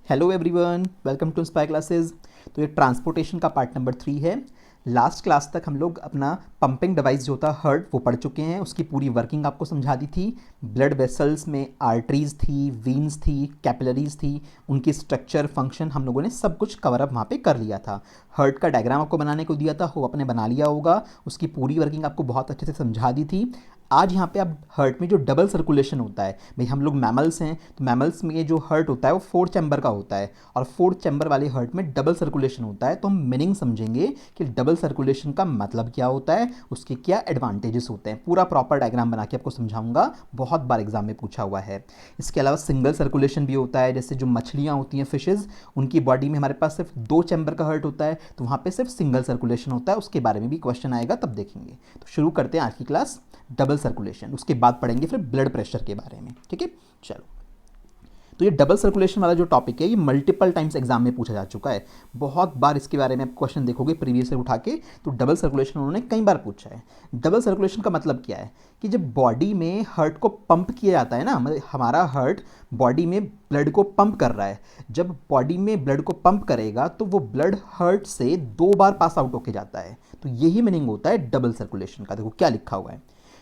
Hello everyone, welcome to inspire classes. तो ये transportation का पार्ट नंबर 3 है। लास्ट क्लास तक हम लोग अपना पंपिंग डिवाइस जो था हर्ट वो पढ़ चुके हैं, उसकी पूरी वर्किंग आपको समझा दी थी। ब्लड वेसल्स में आर्टरीज थी, वीन्स थी, कैपिलरीज थी, उनकी स्ट्रक्चर फंक्शन हम लोगों ने सब कुछ कवर अप वहाँ पे कर लिया था। हर्ट का डायग्राम आपको बनाने को दिया था, वो आपने बना लिया होगा। उसकी पूरी वर्किंग आपको बहुत अच्छे से समझा दी थी। आज यहाँ पे आप हर्ट में जो डबल सर्कुलेशन होता है, भाई हम लोग मैमल्स हैं तो मैमल्स में ये जो हर्ट होता है वो 4 चैम्बर का होता है और 4 चैम्बर वाले हर्ट में डबल सर्कुलेशन होता है। तो हम मीनिंग समझेंगे कि डबल सर्कुलेशन का मतलब क्या होता है, उसके क्या एडवांटेजेस होते हैं। पूरा प्रॉपर डायग्राम बना के आपको समझाऊंगा, बहुत बार एग्जाम में पूछा हुआ है। इसके अलावा सिंगल सर्कुलेशन भी होता है, जैसे जो मछलियाँ होती हैं फिशेज, उनकी बॉडी में हमारे पास सिर्फ 2 चैम्बर का हर्ट होता है, तो वहाँ पे सिर्फ सिंगल सर्कुलेशन होता है। उसके बारे में भी क्वेश्चन आएगा, तब देखेंगे। तो शुरू करते हैं आज की क्लास डबल सर्कुलेशन, उसके बाद पढ़ेंगे फिर ब्लड प्रेशर के बारे में। ठीक है, चलो। तो ये डबल सर्कुलेशन वाला जो टॉपिक है ये मल्टीपल टाइम्स एग्जाम में पूछा जा चुका है। बहुत बार इसके बारे में आप क्वेश्चन देखोगे प्रीवियस से उठा के, तो डबल सर्कुलेशन उन्होंने कई बार पूछा है। डबल सर्कुलेशन का मतलब क्या है कि जब बॉडी में हर्ट को पंप किया जाता है ना, मतलब हमारा हर्ट बॉडी में ब्लड को पंप कर रहा है। जब बॉडी में ब्लड को पंप करेगा तो वो ब्लड हर्ट से 2 बार पास आउट होके जाता है। तो यही मीनिंग होता है डबल सर्कुलेशन का। देखो क्या लिखा हुआ है,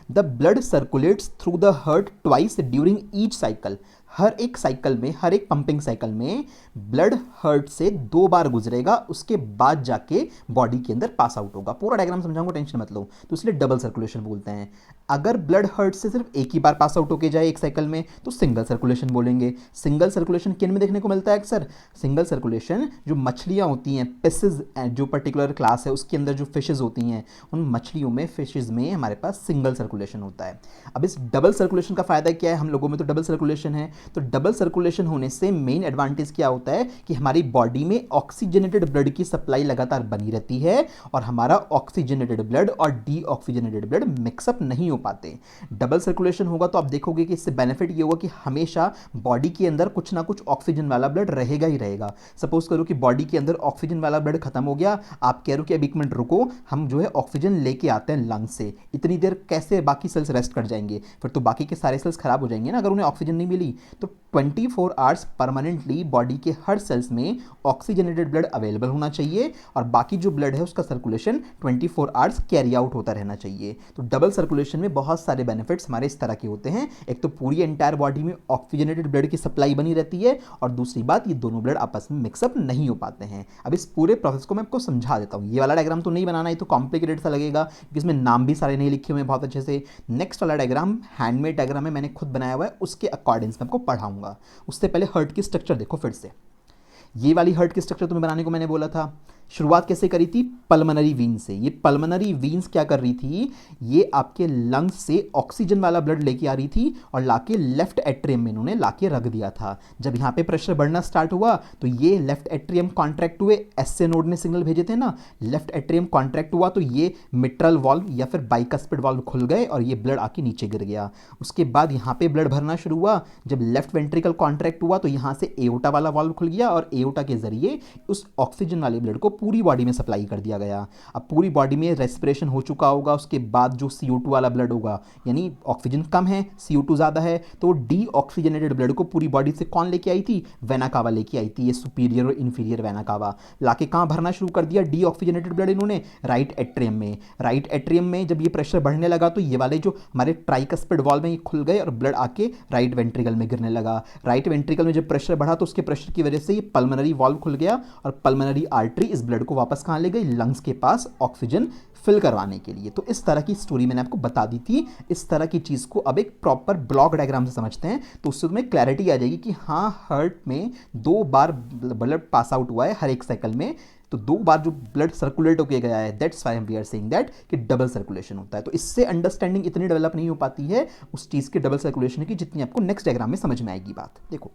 the blood circulates through the heart twice during each cycle. हर एक साइकिल में, हर एक पंपिंग साइकिल में ब्लड हर्ट से 2 बार गुजरेगा, उसके बाद जाके बॉडी के अंदर पास आउट होगा। पूरा डायग्राम समझाऊंगा, टेंशन मत लो। तो इसलिए डबल सर्कुलेशन बोलते हैं। अगर ब्लड हर्ट से सिर्फ एक ही बार पास आउट होके जाए एक साइकिल में तो सिंगल सर्कुलेशन बोलेंगे। सिंगल सर्कुलेशन किन में देखने को मिलता है अक्सर? सिंगल सर्कुलेशन जो मछलियाँ होती हैं, फिशेज, जो पर्टिकुलर क्लास है उसके अंदर जो फिशेज होती हैं, उन मछलियों में, फिशेज में हमारे पास सिंगल सर्कुलेशन होता है। अब इस डबल सर्कुलेशन का फायदा क्या है? हम लोगों में तो डबल सर्कुलेशन है, तो डबल सर्कुलेशन होने से मेन एडवांटेज क्या होता है कि हमारी बॉडी में ऑक्सीजनेटेड ब्लड की सप्लाई लगातार बनी रहती है और हमारा ऑक्सीजनेटेड ब्लड और डीऑक्सीजनेटेड ब्लड मिक्सअप नहीं हो पाते। डबल सर्कुलेशन होगा तो आप देखोगे कि इससे बेनिफिट ये होगा कि हमेशा बॉडी के अंदर कुछ ना कुछ ऑक्सीजन वाला ब्लड रहेगा ही रहेगा। सपोज करो कि बॉडी के अंदर ऑक्सीजन वाला ब्लड खत्म हो गया, आप कह रहे हो कि अब 1 मिनट रुको, हम जो है ऑक्सीजन लेके आते हैं लंग से। इतनी देर कैसे बाकी सेल्स रेस्ट कर जाएंगे? फिर तो बाकी के सारे सेल्स खराब हो जाएंगे ना, अगर उन्हें ऑक्सीजन नहीं मिली। तो 24 आवर्स परमानेंटली बॉडी के हर सेल्स में ऑक्सीजनेटेड ब्लड अवेलेबल होना चाहिए और बाकी जो ब्लड है उसका सर्कुलेशन 24 आवर्स कैरी आउट होता रहना चाहिए। तो डबल सर्कुलेशन में बहुत सारे बेनिफिट्स हमारे इस तरह के होते हैं। एक तो पूरी एंटायर बॉडी में ऑक्सीजनेटेड ब्लड की सप्लाई बनी रहती है और दूसरी बात, ये दोनों ब्लड आपस में मिक्सअप नहीं हो पाते हैं। अब इस पूरे प्रोसेस को मैं आपको समझा देता हूँ। ये वाला डायग्राम तो नहीं बनाना, ये तो कॉम्प्लिकेटेड सा लगेगा क्योंकि इसमें नाम भी सारे नहीं लिखे हुए हैं बहुत अच्छे से। नेक्स्ट वाला डायग्राम हैंडमेड डायग्राम है, मैंने खुद बनाया हुआ है, उसके अकॉर्डिंग मैं आपको पढ़ाऊंगा। उससे पहले हर्ट की स्ट्रक्चर देखो फिर से। ये वाली हर्ट की स्ट्रक्चर तुम्हें बनाने को मैंने बोला था। शुरुआत कैसे करी थी? पल्मनरी वीन से। ये पल्मनरी वीन्स क्या कर रही थी? ये आपके लंग्स से ऑक्सीजन वाला ब्लड लेके आ रही थी और लाके लेफ्ट एट्रियम में इन्होंने लाके रख दिया था। जब यहाँ पे प्रेशर बढ़ना स्टार्ट हुआ तो ये लेफ्ट एट्रियम कॉन्ट्रैक्ट हुए, एसए नोड ने सिग्नल भेजे थे ना, लेफ्ट एट्रियम कॉन्ट्रैक्ट हुआ तो ये मिट्रल वाल्व या फिर बाइकस्पिड वाल्व खुल गए और ये ब्लड आके नीचे गिर गया। उसके बाद यहाँ पे ब्लड भरना शुरू हुआ। जब लेफ्ट वेंट्रिकल कॉन्ट्रैक्ट हुआ तो यहाँ से एओटा वाला वाल्व खुल गया और एओटा के जरिए उस ऑक्सीजन वाले ब्लड को पूरी बॉडी में सप्लाई कर दिया गया। अब पूरी बॉडी में रेस्पिरेशन हो चुका होगा, उसके बाद जो CO2 वाला ब्लड होगा, यानी ऑक्सीजन कम है, CO2 ज़्यादा है, तो डी ऑक्सीजनेटेड ब्लड को पूरी बॉडी से कौन लेके आई थी? वेना कावा लेके आई थी। ये सुपीरियर और इंफीरियर वेना कावा लाके कहाँ भरना शुरू कर दिया? डी ऑक्सीजनेटेड ब्लड इन्होंने राइट एट्रियम में। राइट एट्रियम में जब ये प्रेशर बढ़ने लगा तो ये वाले जो हमारे ट्राइकस्पिड वाल्व में ये खुल गए और ब्लड आके राइट वेंट्रिकल में गिरने लगा। राइट वेंट्रिकल में जब प्रेशर बढ़ा तो उसके प्रेशर की वजह से ये पल्मनरी वाल्व खुल गया और पल्मनरी आर्टरी इस ब्लड को वापस कहाँ ले गई? लंग्स के पास ऑक्सीजन फिल करवाने के लिए। तो इस तरह की स्टोरी मैंने आपको बता दी थी। इस तरह की चीज़ को अब एक प्रॉपर ब्लॉक डायग्राम से समझते हैं तो उससे तुम्हें क्लैरिटी आ जाएगी कि हाँ, हर्ट में 2 बार ब्लड पास आउट हुआ है हर एक साइकिल में, तो 2 बार जो ब्लड सर्कुलेट होके गया है, that's why we are saying that कि डबल सर्कुलेशन होता है। तो इससे अंडरस्टैंडिंग इतनी डेवलप नहीं हो पाती है उस चीज़ के डबल सर्कुलेशन की जितनी आपको नेक्स्ट डायग्राम में समझ में आएगी बात। देखो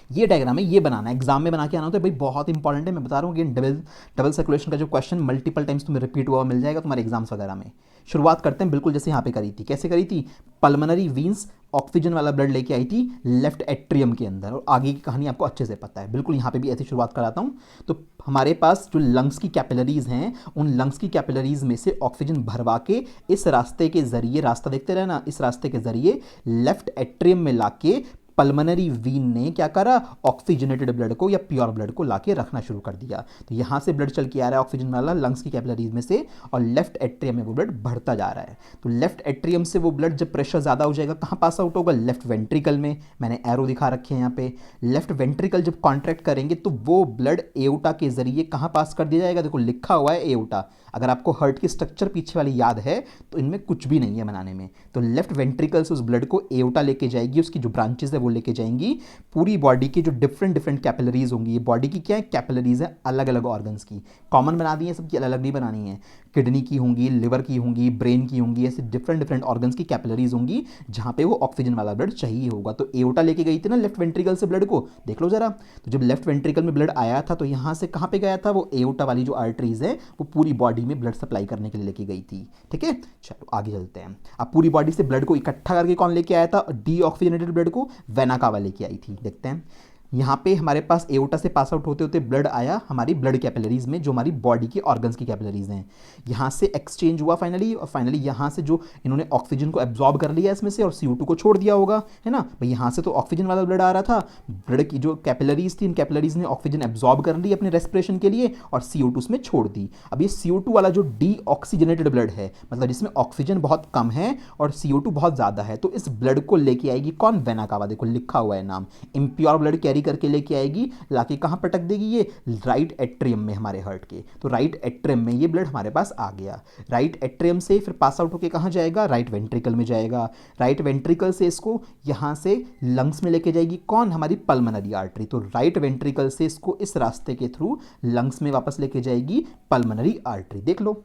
ये डायग्राम है, ये बनाना है, एग्जाम में बना के आना होता है भाई, बहुत इंपॉर्टेंट है। मैं बता रहा हूँ कि डबल सर्कुलेशन का जो क्वेश्चन मल्टीपल टाइम्स तुम्हें रिपीट हुआ मिल जाएगा तुम्हारे एग्जाम्स वगैरह में। शुरुआत करते हैं बिल्कुल जैसे यहाँ पे करी थी। कैसे करी थी? पल्मनरी वीन्स ऑक्सीजन वाला ब्लड लेके आई थी लेफ्ट एट्रियम के अंदर और आगे की कहानी आपको अच्छे से पता है। बिल्कुल यहाँ पे भी ऐसी शुरुआत कराता हूँ। तो हमारे पास जो लंग्स की कैपिलरीज हैं, उन लंग्स की कैपिलरीज में से ऑक्सीजन भरवा के इस रास्ते के जरिए, रास्ता देखते रहना, इस रास्ते के जरिए लेफ्ट एट्रियम में लाके पल्मोनरी वीन ने क्या करा, ऑक्सीजनेटेड ब्लड को या प्योर ब्लड को लाके रखना शुरू कर दिया। तो यहाँ से ब्लड चल के आ रहा है ऑक्सीजन वाला लंग्स की कैपिलरीज में से, और लेफ्ट एट्रियम में वो ब्लड बढ़ता जा रहा है। तो लेफ्ट एट्रियम से वो ब्लड जब प्रेशर ज़्यादा हो जाएगा कहाँ पास आउट होगा, लेफ्ट वेंट्रिकल में। मैंने एरो दिखा रखे हैं यहाँ पे। लेफ्ट वेंट्रिकल जब कॉन्ट्रैक्ट करेंगे तो वो ब्लड एओटा के जरिए कहाँ पास कर दिया जाएगा, देखो लिखा हुआ है एओटा। अगर आपको हार्ट की स्ट्रक्चर पीछे वाली याद है तो इनमें कुछ भी नहीं है बनाने में। तो लेफ्ट वेंट्रिकल से उस ब्लड को एओटा लेके जाएगी, उसकी जो ब्रांचेस है वो लेके जाएंगी पूरी बॉडी की जो डिफरेंट डिफरेंट कैपिलरीज होंगी। ये बॉडी की क्या है, कैपिलरीज है अलग अलग ऑर्गन्स की, कॉमन बना दी है, सबकी अलग अलग नहीं बनानी है। किडनी की होंगी, लिवर की होंगी, ब्रेन की होंगी, ऐसे डिफरेंट डिफरेंट ऑर्गन्स की कैपिलरीज होंगी जहां पे वो ऑक्सीजन वाला ब्लड चाहिए होगा। तो एओटा लेके गई थी ना लेफ्ट वेंट्रिकल से ब्लड को, देख लो जरा। तो जब लेफ्ट वेंट्रिकल में ब्लड आया था तो यहां से कहां पे गया था, वो एओटा वाली जो आर्टरीज है वो पूरी बॉडी में ब्लड सप्लाई करने के लिए लेके गई थी। ठीक है, चलो आगे चलते हैं। अब पूरी बॉडी से ब्लड को इकट्ठा करके कौन लेके आया था, डी ऑक्सीजनेटेड ब्लड को वेना कावा लेके आई थी। देखते हैं यहाँ पे हमारे पास एओटा से पास आउट होते होते ब्लड आया हमारी ब्लड कैपिलरीज में, जो हमारी बॉडी की ऑर्गन्स की कैपिलरीज हैं। यहाँ से एक्सचेंज हुआ फाइनली, और फाइनली यहाँ से जो इन्होंने ऑक्सीजन को एब्जॉर्ब कर लिया इसमें से और CO2 को छोड़ दिया होगा, है ना भाई। यहाँ से तो ऑक्सीजन वाला ब्लड आ रहा था, ब्लड की जो कैपिलरीज थी इन कैपिलरीज ने ऑक्सीजन एब्जॉर्ब कर ली अपने रेस्पिरेशन के लिए और CO2 उसमें छोड़ दी। अब ये CO2 वाला जो डी ऑक्सीजनेटेड ब्लड है, मतलब जिसमें ऑक्सीजन बहुत कम है और CO2 बहुत ज़्यादा है, तो इस ब्लड को लेके आएगी कौन, वेना कावा। देखो लिखा हुआ है नाम, इम्प्योर ब्लड कैरी करके लेके आएगी, लाके कहां पटक देगी, ये राइट एट्रियम में हमारे हार्ट के। तो राइट एट्रियम में ये ब्लड हमारे पास आ गया। राइट एट्रियम से फिर पास आउट होके कहां जाएगा, राइट वेंट्रिकल में जाएगा। राइट वेंट्रिकल से इसको यहां से लंग्स में लेके जाएगी कौन, हमारी पल्मोनरी आर्टरी। तो राइट वेंट्रिकल से इसको इस रास्ते के थ्रू लंग्स में वापस लेके जाएगी पल्मोनरी आर्टरी। देख लो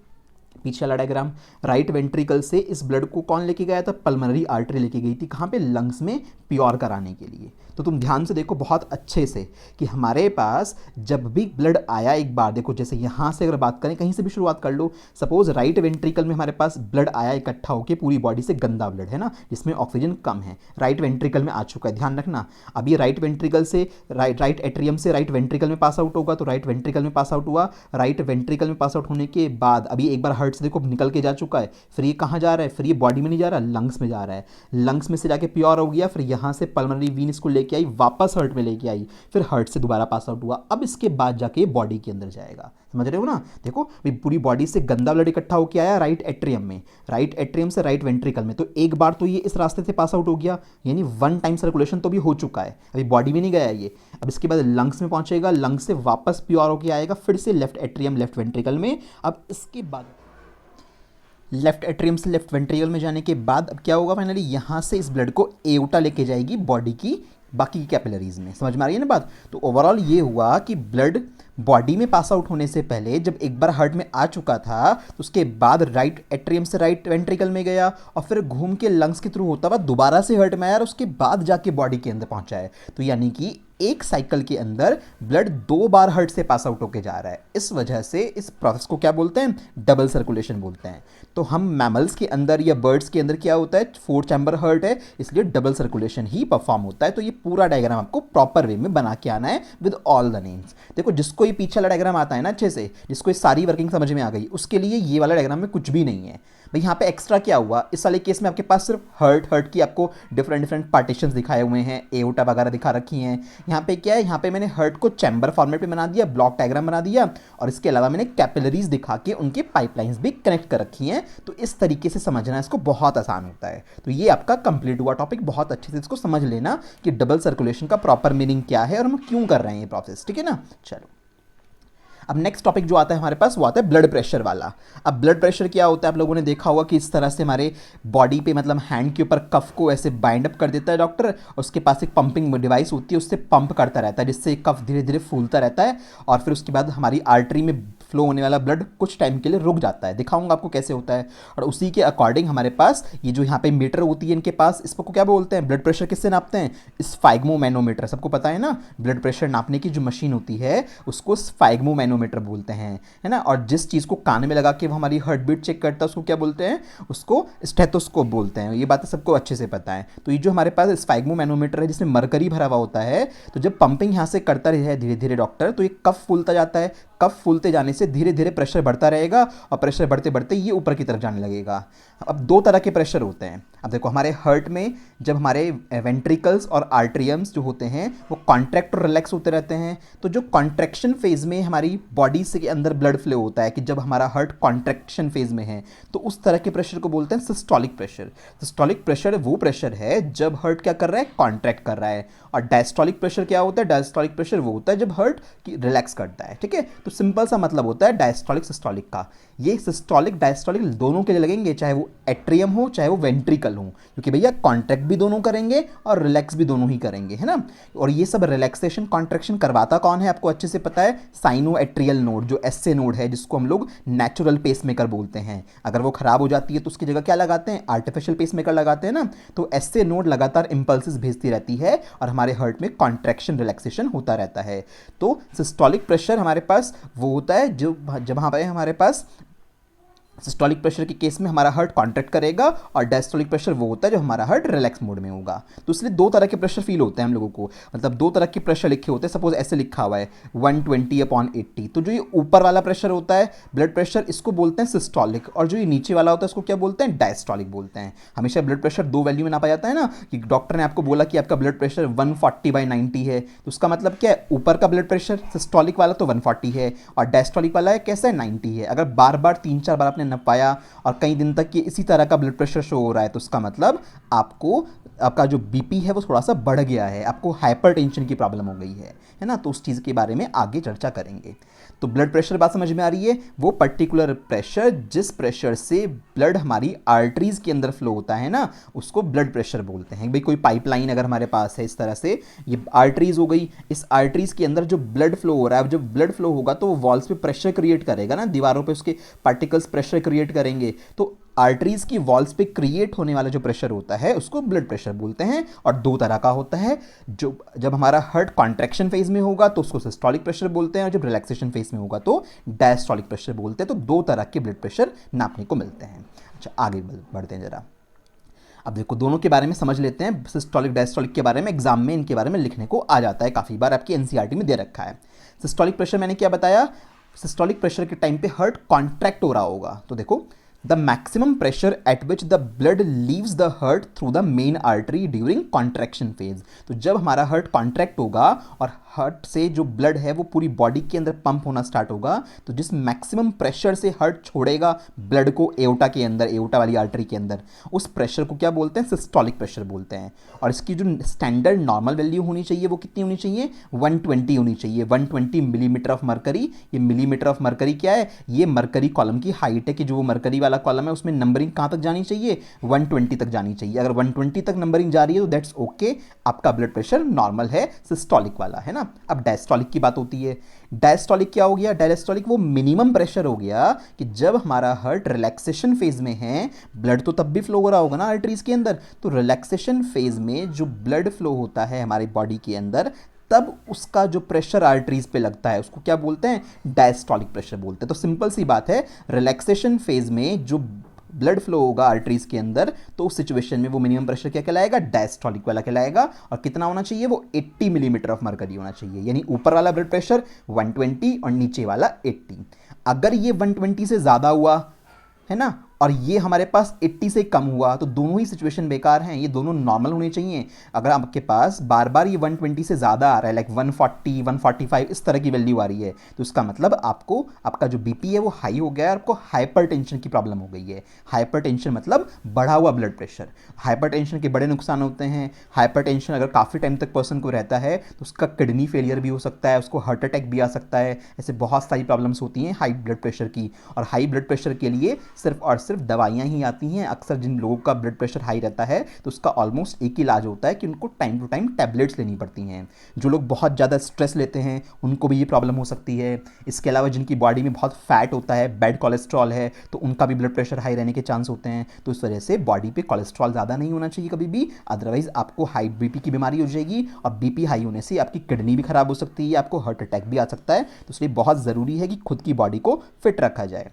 पीछे वाला डायग्राम, राइट वेंट्रिकल से इस ब्लड को कौन लेके गया था, पल्मोनरी आर्टरी लेके गई थी, कहाँ पे, लंग्स में प्योर कराने के लिए। तो तुम ध्यान से देखो बहुत अच्छे से कि हमारे पास जब भी ब्लड आया एक बार, देखो जैसे यहाँ से अगर बात करें, कहीं से भी शुरुआत कर लो। सपोज राइट वेंट्रिकल में हमारे पास ब्लड आया इकट्ठा होकर पूरी बॉडी से, गंदा ब्लड है ना जिसमें ऑक्सीजन कम है, राइट वेंट्रिकल में आ चुका है, ध्यान रखना। अब ये राइट वेंट्रिकल से राइट एट्रियम से राइट वेंट्रिकल में पास आउट होगा, तो राइट वेंट्रिकल में पास आउट हुआ। राइट वेंट्रिकल में पास आउट होने के बाद अभी एक बार हार्ट से देखो निकल के जा चुका है, फिर ये कहाँ जा रहा है, फिर ये बॉडी में नहीं जा रहा, लंग्स में जा रहा है। लंग्स में से जाके प्योर हो गया, फिर यहाँ से पल्मोनरी वीन इसको लेके आई, वापस हार्ट में लेके आई, फिर हार्ट से दोबारा पास आउट हुआ। अब इसके बाद जाके बॉडी के अंदर जाएगा, समझ रहे हो ना। देखो पूरी बॉडी से गंदा ब्लड इकट्ठा होकर आया राइट एट्रियम में, राइट एट्रियम से राइट वेंट्रिकल में, तो एक बार तो ये इस रास्ते से पास आउट हो गया, यानी वन टाइम सर्कुलेशन तो भी हो चुका है, अभी बॉडी में नहीं गया ये। अब इसके बाद लंग्स में पहुंचेगा, लंग्स से वापस प्योर होकर आएगा फिर से लेफ्ट एट्रियम लेफ्ट वेंट्रिकल में। अब इसके बाद लेफ्ट एट्रियम से लेफ्ट वेंट्रिकल में जाने के बाद अब क्या होगा, फाइनली यहाँ से इस ब्लड को एओटा लेके जाएगी बॉडी की बाकी की कैपिलरीज में। समझ में आ रही है ना बात। तो ओवरऑल ये हुआ कि ब्लड बॉडी में पास आउट होने से पहले जब एक बार हार्ट में आ चुका था तो उसके बाद राइट एट्रियम से राइट वेंट्रिकल में गया और फिर घूम के लंग्स के थ्रू होता हुआ दोबारा से हार्ट में आया और उसके बाद जाके बॉडी के अंदर पहुंचा है। तो यानी कि एक साइकिल के अंदर ब्लड 2 बार हार्ट से पास आउट होके जा रहा है। इस वजह से इस प्रोसेस को क्या बोलते हैं, डबल सर्कुलेशन बोलते हैं। तो हम मैमल्स के अंदर या बर्ड्स के अंदर क्या होता है, 4 चैम्बर हार्ट है, इसलिए डबल सर्कुलेशन ही परफॉर्म होता है। तो ये पूरा डायग्राम आपको प्रॉपर वे में बना के आना है विद ऑल द नेम्स। देखो जिसको ये पीछे वाला डायग्राम आता है ना अच्छे से, जिसको ये सारी वर्किंग समझ में आ गई, उसके लिए ये वाला डायग्राम में कुछ भी नहीं है भाई। यहाँ पे एक्स्ट्रा क्या हुआ, इस वाले केस में आपके पास सिर्फ हार्ट की आपको डिफरेंट डिफरेंट पार्टीशंस दिखाए हुए हैं, एओटा वगैरह दिखा रखी हैं। यहाँ पे क्या है, यहाँ पे मैंने हार्ट को चैम्बर फॉर्मेट में बना दिया, ब्लॉक डायग्राम बना दिया, और इसके अलावा मैंने कैपिलरीज दिखा के उनके पाइपलाइंस भी कनेक्ट कर रखी हैं। तो इस तरीके से समझना इसको बहुत आसान होता है। तो ये आपका कंप्लीट हुआ टॉपिक, बहुत अच्छे से इसको समझ लेना कि डबल सर्कुलेशन का प्रॉपर मीनिंग क्या है और हम क्यों कर रहे हैं ये प्रोसेस, ठीक है ना। चलो अब नेक्स्ट टॉपिक जो आता है हमारे पास वो आता है ब्लड प्रेशर वाला। अब ब्लड प्रेशर क्या होता है, आप लोगों ने देखा होगा कि इस तरह से हमारे बॉडी पे मतलब हैंड के ऊपर कफ को ऐसे बाइंड अप कर देता है डॉक्टर, उसके पास एक पंपिंग डिवाइस होती है, उससे पंप करता रहता है जिससे कफ धीरे धीरे फूलता रहता है और फिर उसके बाद हमारी आर्टरी में फ्लो होने वाला ब्लड कुछ टाइम के लिए रुक जाता है। दिखाऊंगा आपको कैसे होता है। और उसी के अकॉर्डिंग हमारे पास ये जो यहाँ पे मीटर होती है इनके पास, इसको क्या बोलते हैं, ब्लड प्रेशर किससे नापते हैं, स्फाइग्मोमैनोमीटर। सबको पता है ना, ब्लड प्रेशर नापने की जो मशीन होती है उसको स्फाइग्मोमैनोमीटर बोलते हैं, है ना। और जिस चीज़ को कान में लगा के वो हमारी हार्ट बीट चेक करता है उसको क्या बोलते हैं, उसको स्टेथोस्कोप बोलते हैं। ये बातें सबको अच्छे से पता है। तो ये जो हमारे पास स्फाइग्मोमैनोमीटर है जिसमें मरकरी भरा हुआ होता है, तो जब पंपिंग यहाँ से करता रहे धीरे धीरे डॉक्टर, तो ये कफ फूलता जाता है, कफ फूलते जाने से धीरे धीरे प्रेशर बढ़ता रहेगा और प्रेशर बढ़ते बढ़ते ये ऊपर की तरफ जाने लगेगा। अब 2 तरह के प्रेशर होते हैं। अब देखो हमारे हार्ट में जब हमारे वेंट्रिकल्स और आर्टरियम्स जो होते हैं वो कॉन्ट्रैक्ट और रिलैक्स होते रहते हैं, तो जो कॉन्ट्रैक्शन फेज में हमारी बॉडी से अंदर ब्लड फ्लो होता है कि जब हमारा हार्ट कॉन्ट्रैक्शन फेज में है, तो उस तरह के प्रेशर को बोलते हैं सिस्टोलिक प्रेशर। सिस्टोलिक प्रेशर वो प्रेशर है जब हार्ट क्या कर रहा है, कॉन्ट्रैक्ट कर रहा है। और डायस्टोलिक प्रेशर क्या होता है, डायस्टोलिक प्रेशर वो होता है जब हार्ट रिलैक्स करता है। ठीक है, तो सिंपल सा मतलब होता है डायस्टोलिक सिस्टोलिक का। ये सिस्टोलिक डायस्टोलिक दोनों के लिए लगेंगे, चाहे वो एट्रियम हो चाहे वो वेंट्रिकल हो, क्योंकि भैया कॉन्ट्रैक्ट भी दोनों करेंगे और रिलैक्स भी दोनों ही करेंगे, है ना। और ये सब रिलैक्सेशन कॉन्ट्रैक्शन करवाता कौन है, आपको अच्छे से पता है, साइनो एट्रियल नोड, जो एसए नोड है, जिसको हम लोग नेचुरल पेसमेकर बोलते हैं। अगर वो खराब हो जाती है तो उसकी जगह क्या लगाते हैं, आर्टिफिशियल पेसमेकर लगाते हैं ना। तो एसए नोड लगातार इंपल्सेस भेजती रहती है और हमारे हार्ट में कॉन्ट्रैक्शन रिलैक्सेशन होता रहता है। तो सिस्टोलिक प्रेशर हमारे पास वो होता है जो जब हमारे पास सिस्टोलिक प्रेशर के केस में हमारा हार्ट कॉन्ट्रैक्ट करेगा, और डायस्टोलिक प्रेशर वो होता है जो हमारा हार्ट रिलैक्स मोड में होगा। तो इसलिए दो तरह के प्रेशर फील होते हैं हम लोगों को, मतलब दो तरह के प्रेशर लिखे होते हैं। सपोज ऐसे लिखा हुआ है 120/80, तो जो ये ऊपर वाला प्रेशर होता है ब्लड प्रेशर, इसको बोलते हैं सिस्टोलिक, और जो ये नीचे वाला होता है इसको क्या बोलते हैं, डायस्टोलिक बोलते हैं। हमेशा ब्लड प्रेशर दो वैल्यू में नापा जाता है ना, कि डॉक्टर ने आपको बोला कि आपका ब्लड प्रेशर 140/90 है, तो उसका मतलब क्या है, ऊपर का ब्लड प्रेशर सिस्टोलिक वाला तो 140 है और डायस्टोलिक वाला है कैसा है, 90 है। अगर बार बार 3-4 बार आपने नपाया और कई दिन तक ये इसी तरह का ब्लड प्रेशर शो हो रहा है, तो उसका मतलब आपका जो बीपी है वो थोड़ा सा बढ़ गया है, आपको हाइपरटेंशन की प्रॉब्लम हो गई है ना। तो उस चीज़ के बारे में आगे चर्चा करेंगे। तो ब्लड प्रेशर बात समझ में आ रही है, वो पर्टिकुलर प्रेशर जिस प्रेशर से ब्लड हमारी आर्टरीज के अंदर फ्लो होता है ना, उसको ब्लड प्रेशर बोलते हैं। भाई कोई पाइपलाइन अगर हमारे पास है इस तरह से, ये आर्टरीज हो गई, इस आर्टरीज के अंदर जो ब्लड फ्लो हो रहा है, जब ब्लड फ्लो होगा तो वो वॉल्स पे प्रेशर क्रिएट करेगा ना, दीवारों पे उसके पार्टिकल्स प्रेशर क्रिएट करेंगे। तो आर्टरीज की वॉल्स पे क्रिएट होने वाला जो प्रेशर होता है उसको ब्लड प्रेशर बोलते हैं। और दो तरह का होता है, जो जब हमारा हार्ट कॉन्ट्रैक्शन फेज में होगा तो उसको सिस्टोलिक प्रेशर बोलते हैं, और जब रिलैक्सेशन फेज में होगा तो डायस्टोलिक प्रेशर बोलते हैं। तो दो तरह के ब्लड प्रेशर नापने को मिलते हैं। अच्छा आगे बढ़ते हैं जरा। अब देखो दोनों के बारे में समझ लेते हैं, सिस्टोलिक डायस्टोलिक के बारे में एग्जाम में इनके बारे में लिखने को आ जाता है, काफ़ी बार आपकी एनसीईआरटी में दे रखा है। सिस्टोलिक प्रेशर मैंने क्या बताया, सिस्टोलिक प्रेशर के टाइम पे हार्ट कॉन्ट्रैक्ट हो रहा होगा, तो देखो the maximum pressure at which the blood leaves the heart through the main artery during contraction phase। तो जब हमारा हार्ट कॉन्ट्रैक्ट होगा और हार्ट से जो ब्लड है वो पूरी बॉडी के अंदर पंप होना स्टार्ट होगा, तो जिस मैक्सिमम प्रेशर से हार्ट छोड़ेगा ब्लड को एओर्टा के अंदर, एओर्टा वाली आर्टरी के अंदर, उस प्रेशर को क्या बोलते हैं, सिस्टोलिक प्रेशर बोलते हैं। और इसकी जो स्टैंडर्ड नॉर्मल वैल्यू होनी चाहिए वो कितनी होनी चाहिए, 120 होनी चाहिए, 120 मिलीमीटर ऑफ मरकरी। ये मिलीमीटर ऑफ मरकरी क्या है, ये मरकरी कॉलम की हाइट है, कि जो वो मरकरी वाला कॉलम है उसमें नंबरिंग कहाँ तक जानी चाहिए, 120 तक जानी चाहिए। अगर 120 तक नंबरिंग जा रही है तो दैट्स ओके, आपका ब्लड प्रेशर नॉर्मल है, सिस्टोलिक वाला है ना। अब डायस्टोलिक की बात होती है। डायस्टोलिक क्या हो गया, डायस्टोलिक वो मिनिमम प्रेशर हो गया कि जब हमारा हार्ट रिलैक्सेशन फेज में है, ब्लड तो तब भी फ्लो हो रहा होगा ना आर्टरीज के अंदर, तो रिलैक्सेशन फेज में जो ब्लड फ्लो होता है हमारी बॉडी के अंदर, तब उसका जो प्रेशर आर्टरीज पे लगता है उसको क्या बोलते हैं, डायस्टोलिक प्रेशर बोलते हैं। तो सिंपल सी बात है, रिलैक्सेशन फेज में जो ब्लड फ्लो होगा आर्टरीज के अंदर, तो उस सिचुएशन में वो मिनिमम प्रेशर क्या कहलाएगा, डायस्टोलिक वाला कहलाएगा। और कितना होना चाहिए, वो 80 मिलीमीटर ऑफ मरकरी होना चाहिए, यानी ऊपर वाला ब्लड प्रेशर 120 और नीचे वाला 80। अगर ये 120 से ज़्यादा हुआ है ना, और ये हमारे पास 80 से कम हुआ, तो दोनों ही सिचुएशन बेकार हैं, ये दोनों नॉर्मल होने चाहिए। अगर आपके पास बार बार ये 120 से ज़्यादा आ रहा है, लाइक 140, 145 इस तरह की वैल्यू आ रही है, तो इसका मतलब आपका जो बीपी है वो हाई हो गया है, आपको हाइपरटेंशन की प्रॉब्लम हो गई है। हाइपरटेंशन मतलब बढ़ा हुआ ब्लड प्रेशर। हाइपरटेंशन के बड़े नुकसान होते हैं। हाइपरटेंशन अगर काफ़ी टाइम तक पर्सन को रहता है तो उसका किडनी फेलियर भी हो सकता है, उसको हार्ट अटैक भी आ सकता है। ऐसे बहुत सारी प्रॉब्लम्स होती हैं हाई ब्लड प्रेशर की, और हाई ब्लड प्रेशर के लिए सिर्फ और सिर्फ दवाइयाँ ही आती हैं। अक्सर जिन लोगों का ब्लड प्रेशर हाई रहता है तो उसका ऑलमोस्ट एक ही इलाज होता है कि उनको टाइम टू टाइम टैबलेट्स लेनी पड़ती हैं। जो लोग बहुत ज़्यादा स्ट्रेस लेते हैं उनको भी ये प्रॉब्लम हो सकती है। इसके अलावा जिनकी बॉडी में बहुत फैट होता है, बैड कोलेस्ट्रॉल है, तो उनका भी ब्लड प्रेशर हाई रहने के चांस होते हैं। तो इस वजह से बॉडी पे कोलेस्ट्रॉल ज़्यादा नहीं होना चाहिए कभी भी, अदरवाइज आपको हाई बीपी की बीमारी हो जाएगी, और बीपी हाई होने से आपकी किडनी भी खराब हो सकती है, आपको हार्ट अटैक भी आ सकता है। तो इसलिए बहुत ज़रूरी है कि खुद की बॉडी को फिट रखा जाए।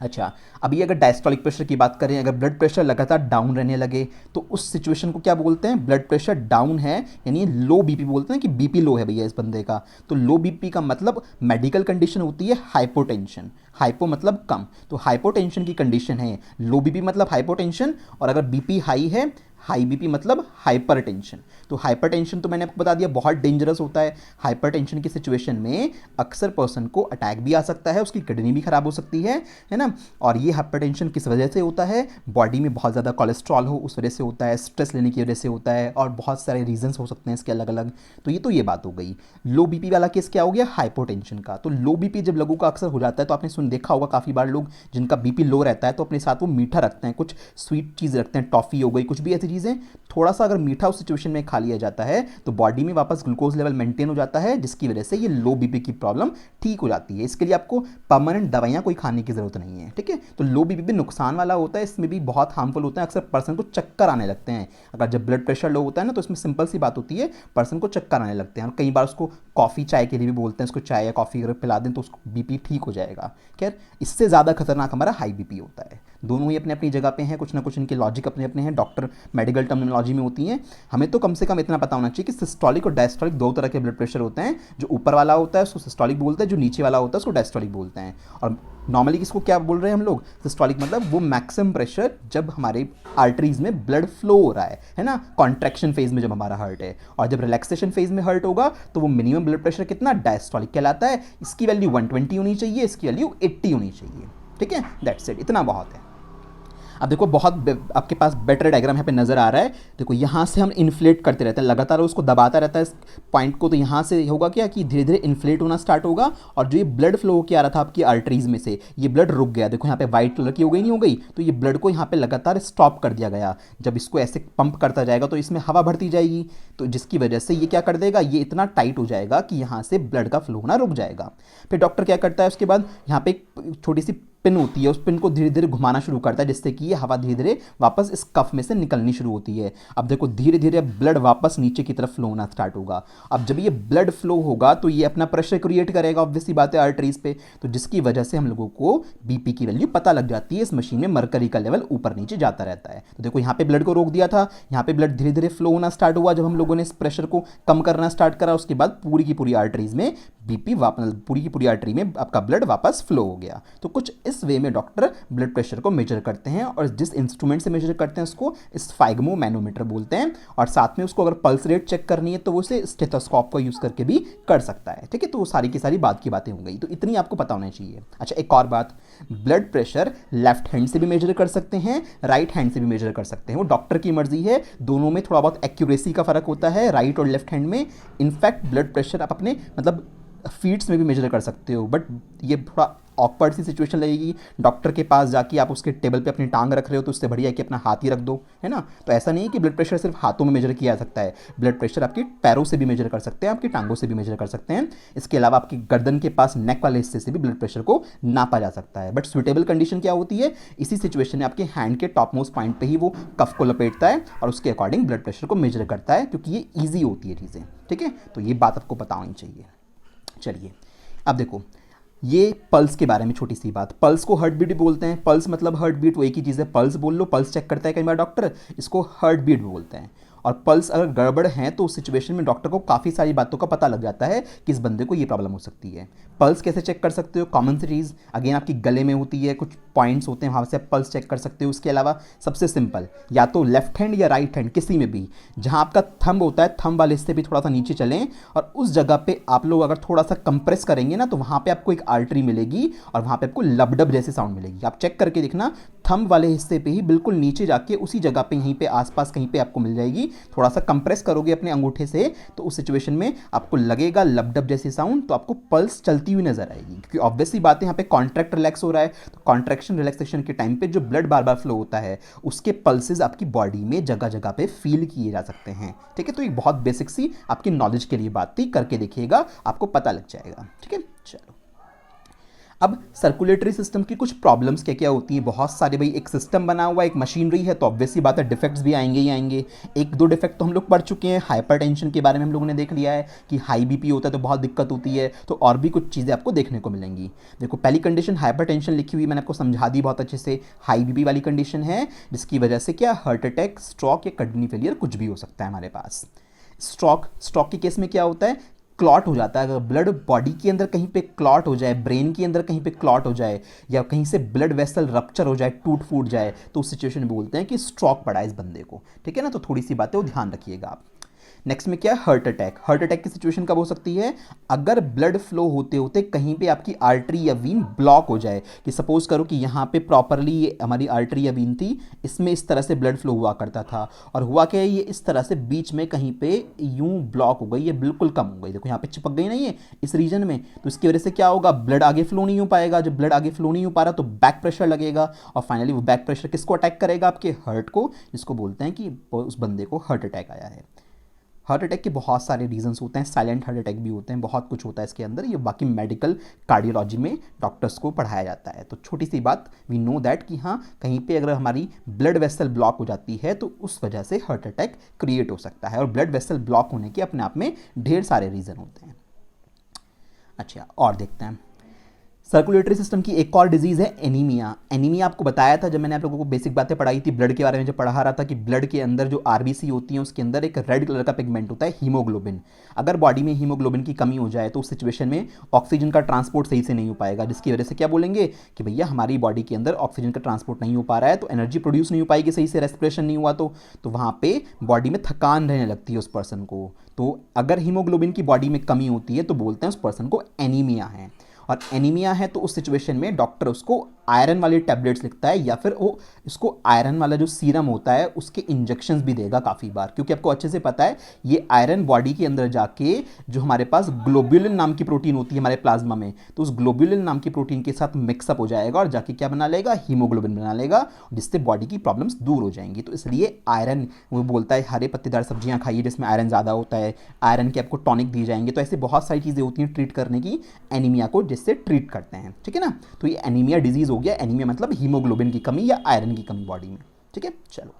अच्छा, अभी अगर डायस्टोलिक प्रेशर की बात करें, अगर ब्लड प्रेशर लगातार डाउन रहने लगे तो उस सिचुएशन को क्या बोलते हैं, ब्लड प्रेशर डाउन है, यानी लो बीपी बोलते हैं कि बीपी लो है भैया इस बंदे का। तो लो बीपी का मतलब मेडिकल कंडीशन होती है हाइपोटेंशन। हाइपो मतलब कम, तो हाइपोटेंशन की कंडीशन है। लो बीपी मतलब हाइपोटेंशन, और अगर बीपी हाई है, हाई बीपी मतलब हाइपरटेंशन। तो हाइपरटेंशन तो मैंने आपको बता दिया बहुत डेंजरस होता है। हाइपरटेंशन की सिचुएशन में अक्सर पर्सन को अटैक भी आ सकता है, उसकी किडनी भी खराब हो सकती है ना। और ये हाइपरटेंशन किस वजह से होता है, बॉडी में बहुत ज़्यादा कोलेस्ट्रॉल हो उस वजह से होता है, स्ट्रेस लेने की वजह से होता है, और बहुत सारे रीजंस हो सकते हैं इसके अलग अलग। तो ये बात हो गई। लो बीपी वाला केस क्या हो गया, हाइपोटेंशन का। तो लो बीपी जब लोगों का अक्सर हो जाता है तो आपने सुन देखा होगा काफ़ी बार लोग जिनका बीपी लो रहता है तो अपने साथ वो मीठा रखते हैं, कुछ स्वीट चीज़ रखते हैं, टॉफ़ी हो गई, कुछ भी ऐसी चीज़ें। थोड़ा सा अगर मीठा उस सिचुएशन में खा लिया जाता है तो बॉडी में वापस ग्लूकोज लेवल मेंटेन हो जाता है, जिसकी वजह से ये लो बीपी की प्रॉब्लम ठीक हो जाती है। इसके लिए आपको परमानेंट दवाइयाँ कोई खाने की ज़रूरत नहीं है, ठीक है। तो लो बीपी भी नुकसान वाला होता है, इसमें भी बहुत हार्मफुल होता है। अक्सर पर्सन को चक्कर आने लगते हैं अगर जब ब्लड प्रेशर लो होता है ना, तो इसमें सिंपल सी बात होती है, पर्सन को चक्कर आने लगते हैं। और कई बार उसको कॉफ़ी चाय के लिए भी बोलते हैं, उसको चाय या कॉफ़ी अगर पिला दें तो उसको बीपी ठीक हो जाएगा। खैर, इससे ज़्यादा खतरनाक हमारा हाई बीपी होता है। दोनों ही अपनी अपनी जगह पे हैं, कुछ ना कुछ इनके लॉजिक अपने अपने हैं, डॉक्टर मेडिकल टर्मिनोलॉजी में होती हैं। हमें तो कम से कम इतना पता होना चाहिए कि सिस्टोलिक और डायस्टोलिक दो तरह के ब्लड प्रेशर होते हैं। जो ऊपर वाला होता है उसको सिस्टोलिक बोलते हैं, जो नीचे वाला होता है उसको डायस्टोलिक बोलते हैं। और नॉर्मली किसको क्या बोल रहे हैं हम लोग, सिस्टोलिक मतलब वो मैक्सिमम प्रेशर जब हमारे आर्टरीज में ब्लड फ्लो हो रहा है ना, कॉन्ट्रैक्शन फेज में जब हमारा हार्ट है। और जब रिलैक्सेशन फेज में हार्ट होगा तो वो मिनिमम ब्लड प्रेशर कितना, डायस्टोलिक कहलाता है। इसकी वैल्यू 120 होनी चाहिए, इसकी वैल्यू 80 होनी चाहिए, ठीक है। दैट्स इट, इतना बहुत है। अब देखो बहुत आपके पास बेटर डायग्राम यहाँ पे नज़र आ रहा है। देखो यहाँ से हम इन्फ्लेट करते रहते हैं, लगातार उसको दबाता रहता है इस पॉइंट को, तो यहाँ से होगा क्या कि धीरे धीरे इन्फ्लेट होना स्टार्ट होगा। और जो ये ब्लड फ्लो होकर आ रहा था आपकी आर्टरीज में से, ये ब्लड रुक गया। देखो यहाँ पे वाइट कलर की हो गई, नहीं हो गई, तो ये ब्लड को यहाँ पे लगातार स्टॉप कर दिया गया। जब इसको ऐसे पंप करता जाएगा तो इसमें हवा भरती जाएगी, तो जिसकी वजह से ये क्या कर देगा, ये इतना टाइट हो जाएगा कि यहाँ से ब्लड का फ्लो होना रुक जाएगा। फिर डॉक्टर क्या करता है, उसके बाद यहाँ पे एक छोटी सी पिन होती है, उस पिन को धीरे धीरे घुमाना शुरू करता है, जिससे कि ये हवा धीरे धीरे वापस इस कफ में से निकलनी शुरू होती है। अब देखो धीरे धीरे ब्लड वापस नीचे की तरफ फ्लो होना स्टार्ट होगा। अब जब ये ब्लड फ्लो होगा तो ये अपना प्रेशर क्रिएट करेगा, ऑब्वियस सी बात है, आर्टरीज पे। तो जिसकी वजह से हम लोगों को बीपी की वैल्यू पता लग जाती है। इस मशीन में मरकरी का लेवल ऊपर नीचे जाता रहता है। तो देखो यहाँ पे ब्लड को रोक दिया था, यहाँ पे ब्लड धीरे धीरे फ्लो होना स्टार्ट हुआ जब हम लोगों ने इस प्रेशर को कम करना स्टार्ट करा। उसके बाद पूरी की पूरी आर्टरीज में बीपी वापस, पूरी की पूरी आर्टरी में आपका ब्लड वापस फ्लो हो गया। तो कुछ इस वे में डॉक्टर ब्लड प्रेशर को मेजर करते हैं, और जिस इंस्ट्रूमेंट से मेजर करते हैं उसको स्फाइग्मो मैनोमीटर बोलते हैं। और साथ में उसको अगर पल्स रेट चेक करनी है तो वो उसे स्टेथोस्कोप का यूज़ करके भी कर सकता है, ठीक है। तो वो सारी की सारी बात की बातें हो गई, तो इतनी आपको पता होना चाहिए। अच्छा, एक और बात, ब्लड प्रेशर लेफ्ट हैंड से भी मेजर कर सकते हैं, राइट हैंड से भी मेजर कर सकते हैं, वो डॉक्टर की मर्जी है। दोनों में थोड़ा बहुत एक्यूरेसी का फर्क होता है, राइट और लेफ्ट हैंड में। इनफैक्ट ब्लड प्रेशर आप अपने मतलब फीट्स में भी मेजर कर सकते हो, बट ये थोड़ा ऑकवर्ड सी सिचुएशन लगेगी। डॉक्टर के पास जाके आप उसके टेबल पे अपनी टांग रख रहे हो तो उससे बढ़िया है कि अपना हाथ ही रख दो, है ना। तो ऐसा नहीं है कि ब्लड प्रेशर सिर्फ हाथों में मेजर किया जा सकता है, ब्लड प्रेशर आपके पैरों से भी मेजर कर सकते हैं, आपकी टांगों से भी मेजर कर सकते हैं। इसके अलावा आपकी गर्दन के पास नेक वाले हिस्से से भी ब्लड प्रेशर को नापा जा सकता है। बट सुटेबल कंडीशन क्या होती है, इसी सिचुएशन में आपके हैंड के टॉप मोस्ट पॉइंट पर ही वो कफ को लपेटता है और उसके अकॉर्डिंग ब्लड प्रेशर को मेजर करता है, क्योंकि ये ईजी होती है चीज़ें, ठीक है। तो ये बात आपको पता होनी चाहिए। चलिए अब देखो, ये पल्स के बारे में छोटी सी बात। पल्स को हार्ट बीट भी बोलते हैं। पल्स मतलब हार्ट बीट, वो एक ही चीज़ है। पल्स बोल लो, पल्स चेक करता है कई बार डॉक्टर, इसको हार्ट बीट भी बोलते हैं। और पल्स अगर गड़बड़ है तो उस सिचुएशन में डॉक्टर को काफ़ी सारी बातों का पता लग जाता है कि इस बंदे को ये प्रॉब्लम हो सकती है। पल्स कैसे चेक कर सकते हो, कॉमन सी चीज़ अगेन आपकी गले में होती है, कुछ पॉइंट्स होते हैं, वहाँ से आप पल्स चेक कर सकते हो। उसके अलावा सबसे सिंपल, या तो लेफ्ट हैंड या राइट हैंड, किसी में भी जहाँ आपका थंब होता है, थंब वाले हिस्से भी थोड़ा सा नीचे चलें और उस जगह पे आप लोग अगर थोड़ा सा कंप्रेस करेंगे ना, तो वहाँ पे आपको एक आर्टरी मिलेगी और वहाँ पे आपको लबडब जैसी साउंड मिलेगी। आप चेक करके देखना, थंब वाले हिस्से पे ही बिल्कुल नीचे जाके उसी जगह पे, यहीं पे आसपास कहीं पे आपको मिल जाएगी। थोड़ा सा कंप्रेस करोगे अपने अंगूठे से तो उस सिचुएशन में आपको लगेगा लबडब जैसी साउंड, तो आपको पल्स चलती हुई नजर आएगी। क्योंकि ऑब्वियसली बात है, यहाँ पे कॉन्ट्रैक्ट रिलैक्स हो रहा है, तो कॉन्ट्रैक्शन रिलैक्सेशन के टाइम पे जो ब्लड बार बार फ्लो होता है उसके पल्सेस आपकी बॉडी में जगह जगह पे फील किए जा सकते हैं, ठीक है। तो एक बहुत बेसिक सी आपकी नॉलेज के लिए बात थी, करके देखिएगा, आपको पता लग जाएगा, ठीक है। चलो अब सर्कुलेटरी सिस्टम की कुछ प्रॉब्लम्स क्या क्या होती हैं, बहुत सारे भाई, एक सिस्टम बना हुआ है, एक मशीनरी है, तो ऑब्वियसली बात है डिफेक्ट्स भी आएंगे ही आएंगे। एक दो डिफेक्ट तो हम लोग पढ़ चुके हैं, हाइपरटेंशन के बारे में हम लोगों ने देख लिया है कि हाई बीपी होता है तो बहुत दिक्कत होती है, तो और भी कुछ चीज़ें आपको देखने को मिलेंगी। देखो पहली कंडीशन हाइपरटेंशन लिखी हुई मैंने आपको समझा दी बहुत अच्छे से, हाई बीपी वाली कंडीशन है जिसकी वजह से क्या हार्ट अटैक, स्ट्रोक या किडनी फेलियर कुछ भी हो सकता है हमारे पास। स्ट्रोक के केस में क्या होता है, क्लॉट हो जाता है। अगर ब्लड बॉडी के अंदर कहीं पे क्लॉट हो जाए, ब्रेन के अंदर कहीं पे क्लॉट हो जाए, या कहीं से ब्लड वेसल रप्चर हो जाए, टूट फूट जाए, तो उस सिचुएशन में बोलते हैं कि स्ट्रोक पड़ा है इस बंदे को। ठीक है ना, तो थोड़ी सी बातें वो ध्यान रखिएगा आप। नेक्स्ट में क्या है, हार्ट अटैक। हार्ट अटैक की सिचुएशन कब हो सकती है, अगर ब्लड फ्लो होते होते कहीं पे आपकी आर्टरी या वीन ब्लॉक हो जाए, कि सपोज करो कि यहाँ पे प्रॉपरली हमारी आर्टरी या वीन थी, इसमें इस तरह से ब्लड फ्लो हुआ करता था, और हुआ क्या है, ये इस तरह से बीच में कहीं पे यूं ब्लॉक हो गई, ये बिल्कुल कम हो गई, देखो यहाँ पे चिपक गई ना ये इस रीजन में, तो इसकी वजह से क्या होगा, ब्लड आगे फ्लो नहीं हो पाएगा। जब ब्लड आगे फ्लो नहीं हो पा रहा तो बैक प्रेशर लगेगा, और फाइनली वो बैक प्रेशर किसको अटैक करेगा, आपके हार्ट को, जिसको बोलते हैं कि उस बंदे को हार्ट अटैक आया है। हार्ट अटैक के बहुत सारे रीजंस होते हैं, साइलेंट हार्ट अटैक भी होते हैं, बहुत कुछ होता है इसके अंदर, ये बाकी मेडिकल कार्डियोलॉजी में डॉक्टर्स को पढ़ाया जाता है। तो छोटी सी बात, वी नो दैट कि हाँ कहीं पे अगर हमारी ब्लड वेसल ब्लॉक हो जाती है तो उस वजह से हार्ट अटैक क्रिएट हो सकता है, और ब्लड वेसल ब्लॉक होने के अपने आप में ढेर सारे रीज़न होते हैं। अच्छा, और देखते हैं सर्कुलेटरी सिस्टम की एक और डिजीज़ है एनीमिया। एनीमिया आपको बताया था जब मैंने आप लोगों को बेसिक बातें पढ़ाई थी ब्लड के बारे में, जब पढ़ा रहा था कि ब्लड के अंदर जो आरबीसी होती है उसके अंदर एक रेड कलर का पिगमेंट होता है हीमोग्लोबिन। अगर बॉडी में हीमोग्लोबिन की कमी हो जाए तो उस सिचुएशन में ऑक्सीजन का ट्रांसपोर्ट सही से नहीं हो पाएगा, जिसकी वजह से क्या बोलेंगे कि भैया हमारी बॉडी के अंदर ऑक्सीजन का ट्रांसपोर्ट नहीं हो पा रहा है, तो एनर्जी प्रोड्यूस नहीं हो पाएगी सही से, रेस्पिरेशन नहीं हुआ तो वहाँ पे बॉडी में थकान रहने लगती है उस पर्सन को। तो अगर हीमोग्लोबिन की बॉडी में कमी होती है तो बोलते हैं उस पर्सन को एनीमिया है। और एनीमिया है तो उस सिचुएशन में डॉक्टर उसको आयरन वाली टैबलेट्स लिखता है, या फिर वो इसको आयरन वाला जो सीरम होता है उसके इंजेक्शंस भी देगा काफ़ी बार, क्योंकि आपको अच्छे से पता है ये आयरन बॉडी के अंदर जाके जो हमारे पास ग्लोब्यूलिन नाम की प्रोटीन होती है हमारे प्लाज्मा में, तो उस ग्लोब्यूलिन नाम की प्रोटीन के साथ मिक्सअप हो जाएगा और जाके क्या बना लेगा, हीमोग्लोबिन बना लेगा, जिससे बॉडी की प्रॉब्लम्स दूर हो जाएंगी। तो इसलिए आयरन वो बोलता है हरे पत्तेदार सब्जियां खाइए जिसमें आयरन ज़्यादा होता है, आयरन के आपको टॉनिक दिए जाएंगे। तो ऐसे बहुत सारी चीज़ें होती हैं ट्रीट करने की एनीमिया को, जिससे ट्रीट करते हैं। ठीक है ना, तो ये एनीमिया डिजीज हो गया। एनीमिया मतलब हीमोग्लोबिन की कमी या आयरन की कमी बॉडी में। ठीक है, चलो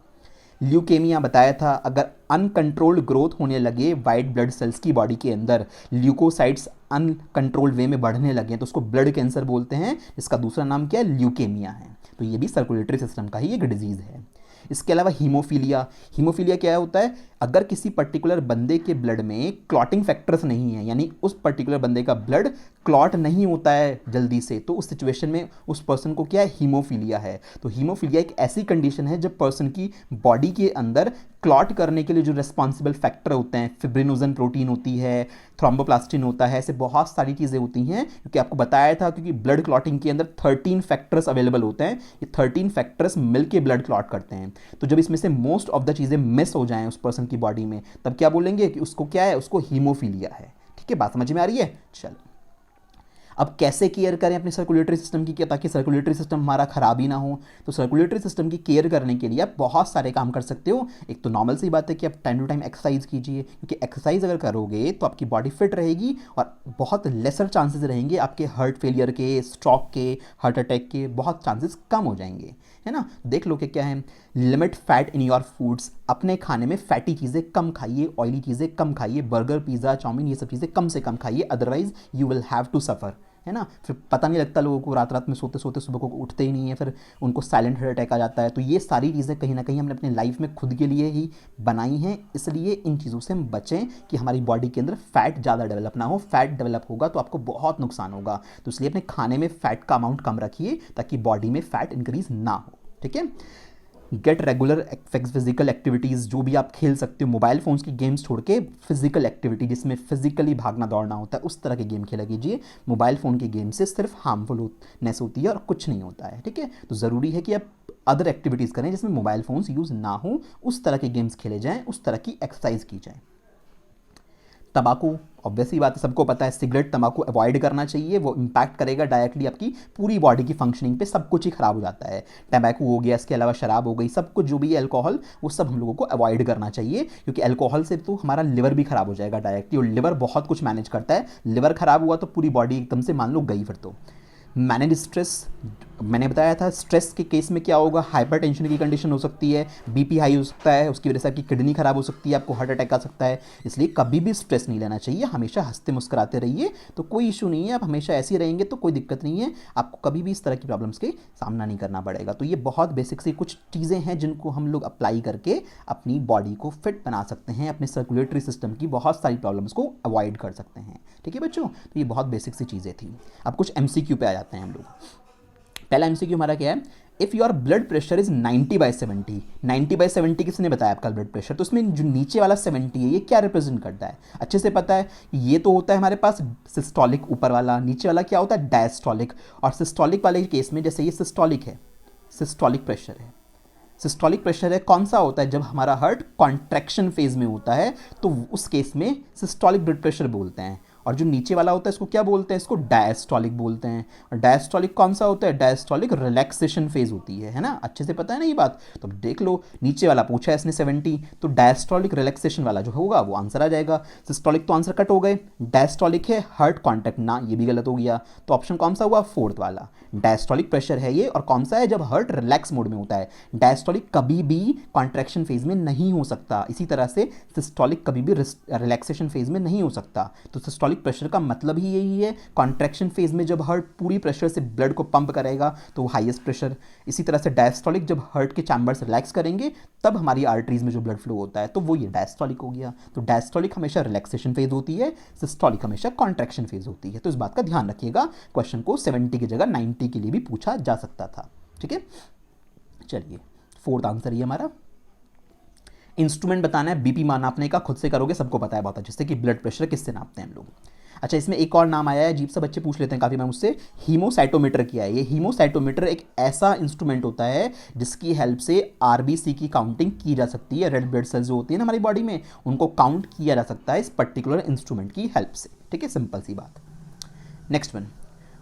ल्यूकेमिया बताया था, अगर अनकंट्रोल्ड ग्रोथ होने लगे वाइट ब्लड सेल्स की बॉडी के अंदर, ल्यूकोसाइट्स अनकंट्रोल्ड वे में बढ़ने लगे तो उसको ब्लड कैंसर बोलते हैं, इसका दूसरा नाम क्या है, ल्यूकेमिया है। तो ये भी सर्कुलेटरी सिस्टम का ही एक डिजीज़ है। इसके अलावा हीमोफीलिया। हीमोफीलिया क्या होता है, अगर किसी पर्टिकुलर बंदे के ब्लड में क्लॉटिंग फैक्टर्स नहीं है, यानी उस पर्टिकुलर बंदे का ब्लड क्लॉट नहीं होता है जल्दी से, तो उस सिचुएशन में उस पर्सन को क्या है, हीमोफीलिया है। तो हीमोफीलिया एक ऐसी कंडीशन है जब पर्सन की बॉडी के अंदर क्लॉट करने के लिए जो रिस्पॉन्सिबल फैक्टर होते हैं, फिब्रिनोजन प्रोटीन होती है, थ्रोम्बोप्लास्टिन होता है, ऐसे बहुत सारी चीज़ें होती हैं, क्योंकि आपको बताया था क्योंकि ब्लड क्लॉटिंग के अंदर 13 फैक्टर्स अवेलेबल होते हैं, ये 13 फैक्टर्स मिलके ब्लड क्लॉट करते हैं। तो जब इसमें से मोस्ट ऑफ द चीज़ें मिस हो जाएं उस पर्सन की बॉडी में, तब क्या बोलेंगे कि उसको क्या है, उसको हीमोफीलिया है। ठीक है, बात समझ में आ रही है। चलो अब कैसे केयर करें अपने सर्कुलेटरी सिस्टम की, क्या ताकि सर्कुलेटरी सिस्टम हमारा खराब ही ना हो। तो सर्कुलेटरी सिस्टम की केयर करने के लिए आप बहुत सारे काम कर सकते हो। एक तो नॉर्मल सी बात है कि आप टाइम टू टाइम एक्सरसाइज कीजिए, क्योंकि एक्सरसाइज अगर करोगे तो आपकी बॉडी फिट रहेगी और बहुत लेसर चांसेस रहेंगे आपके हार्ट फेलियर के, स्ट्रोक के, हार्ट अटैक के, बहुत चांसेस कम हो जाएंगे, है ना। देख लो कि क्या है, limit fat in your foods, अपने खाने में फैटी चीज़ें कम खाइए, ऑयली चीज़ें कम खाइए, बर्गर, पिज़्ज़ा, चाउमीन, ये सब चीज़ें कम से कम खाइए, otherwise you will have to suffer, है ना। फिर पता नहीं लगता लोगों को, रात रात में सोते सोते सुबह को उठते ही नहीं है, फिर उनको साइलेंट हार्ट अटैक आ जाता है। तो ये सारी चीज़ें कहीं ना कहीं हमने अपनी लाइफ में खुद के लिए ही बनाई हैं, इसलिए इन चीज़ों से हम बचें कि हमारी बॉडी के अंदर फैट ज़्यादा डेवलप ना हो। फैट डेवलप होगा तो आपको बहुत नुकसान होगा, तो इसलिए अपने खाने में फ़ैट का अमाउंट कम रखिए ताकि बॉडी में फ़ैट इंक्रीज ना हो। ठीक है, गेट रेगुलर फिजिकल एक्टिविटीज़, जो भी आप खेल सकते हो, मोबाइल फ़ोन्स की गेम्स छोड़ के फिजिकल एक्टिविटी जिसमें फिजिकली भागना दौड़ना होता है उस तरह के गेम खेला कीजिए। मोबाइल फ़ोन के गेम से सिर्फ हार्मफुलनेस होती है और कुछ नहीं होता है। ठीक है, तो ज़रूरी है कि आप अदर एक्टिविटीज़ करें जिसमें मोबाइल फ़ोन्स यूज़ ना हो, उस तरह के गेम्स खेले जाएँ, उस तरह की एक्सरसाइज की जाए। तंबाकू, ऑब्वियसली बात है, सबको पता है सिगरेट, तंबाकू अवॉइड करना चाहिए, वो इम्पैक्ट करेगा डायरेक्टली आपकी पूरी बॉडी की फंक्शनिंग पे, सब कुछ ही खराब हो जाता है। तंबाकू हो गया, इसके अलावा शराब हो गई, सब कुछ जो भी है अल्कोहल, वो सब हम लोगों को अवॉइड करना चाहिए, क्योंकि अल्कोहल से तो हमारा लिवर भी खराब हो जाएगा डायरेक्टली, और लिवर बहुत कुछ मैनेज करता है, लिवर खराब हुआ तो पूरी बॉडी एकदम से मान लो गई फिर तो। मैनेज स्ट्रेस, मैंने बताया था स्ट्रेस के केस में क्या होगा, हाइपरटेंशन की कंडीशन हो सकती है, बीपी हाई हो सकता है, उसकी वजह से आपकी किडनी खराब हो सकती है, आपको हार्ट अटैक आ सकता है। इसलिए कभी भी स्ट्रेस नहीं लेना चाहिए, हमेशा हंसते मुस्कुराते रहिए, तो कोई इशू नहीं है, आप हमेशा ऐसे ही रहेंगे तो कोई दिक्कत नहीं है, आपको कभी भी इस तरह की प्रॉब्लम्स के सामना नहीं करना पड़ेगा। तो ये बहुत बेसिक सी कुछ चीज़ें हैं जिनको हम लोग अप्लाई करके अपनी बॉडी को फिट बना सकते हैं, अपने सर्कुलेटरी सिस्टम की बहुत सारी प्रॉब्लम्स को अवॉइड कर सकते हैं। ठीक है बच्चों, तो ये बहुत बेसिक सी चीज़ें थी। अब कुछ MCQ पे आ जाते हैं हम लोग। पहला MCQ हमारा क्या है, if your blood pressure is 90/70, 90/70 किसने बताया आपका ब्लड प्रेशर, तो उसमें जो नीचे वाला 70 है ये क्या रिप्रेजेंट करता है, अच्छे से पता है, ये तो होता है हमारे पास सिस्टोलिक ऊपर वाला, नीचे वाला क्या होता है डायस्टोलिक। और सिस्टोलिक वाले केस में जैसे ये सिस्टोलिक है, सिस्टोलिक प्रेशर है, सिस्टोलिक प्रेशर है कौन सा होता है, जब हमारा हार्ट कॉन्ट्रैक्शन फेज में होता है तो उस केस में सिस्टोलिक ब्लड प्रेशर बोलते हैं। और जो नीचे वाला होता है इसको क्या बोलते हैं, इसको डायस्टोलिक बोलते हैं। और डायस्टोलिक कौन सा होता है, डायस्टोलिक रिलैक्सेशन फेज होती है ना, अच्छे से पता है ना ये बात। तो देख लो नीचे वाला पूछा है इसने 70, तो डायस्टोलिक रिलैक्सेशन वाला जो होगा वो आंसर आ जाएगा। सिस्टोलिक तो आंसर कट हो गए, डायस्टोलिक है हार्ट कॉन्टैक्ट ना, ये भी गलत हो गया। तो ऑप्शन कौन सा हुआ, फोर्थ वाला, डायस्टोलिक प्रेशर है ये। और कौन सा है, जब हार्ट रिलैक्स मोड में होता है। डायस्टोलिक कभी भी कॉन्ट्रैक्शन फेज में नहीं हो सकता, इसी तरह से सिस्टोलिक कभी भी रिलैक्सेशन फेज में नहीं हो सकता। तो सिस्टोलिक प्रेशर का मतलब ही यही है, कॉन्ट्रैक्शन फेज में जब हार्ट पूरी प्रेशर से ब्लड को पंप करेगा तो वो हाईएस्ट प्रेशर। इसी तरह से डायस्टोलिक जब हार्ट के चैम्बर्स रिलैक्स करेंगे तब हमारी आर्टरीज में जो ब्लड फ्लो होता है तो वो ये डायस्टोलिक हो गया। तो डायस्टोलिक हमेशा रिलैक्सेशन फेज होती है, सिस्टोलिक हमेशा कॉन्ट्रैक्शन फेज होती है। तो इस बात का ध्यान रखिएगा, क्वेश्चन को 70 की जगह 90 के लिए भी पूछा जा सकता था। ठीक है, चलिए फोर्थ आंसर ये हमारा। इंस्ट्रूमेंट बताना है, बीपी नापने का खुद से करोगे, सबको पता है बहुत अच्छे से कि ब्लड प्रेशर किससे नापते हैं हम लोग। अच्छा, इसमें एक और नाम आया है, अजीब सा बच्चे पूछ लेते हैं काफ़ी मैं मुझसे, हीमोसाइटोमीटर क्या है। ये हीमोसाइटोमीटर एक ऐसा इंस्ट्रूमेंट होता है जिसकी हेल्प से आरबीसी की काउंटिंग की जा सकती है, रेड ब्लड सेल्स जो होती है ना हमारी बॉडी में उनको काउंट किया जा सकता है इस पर्टिकुलर इंस्ट्रूमेंट की हेल्प से। ठीक है, सिंपल सी बात। Next one,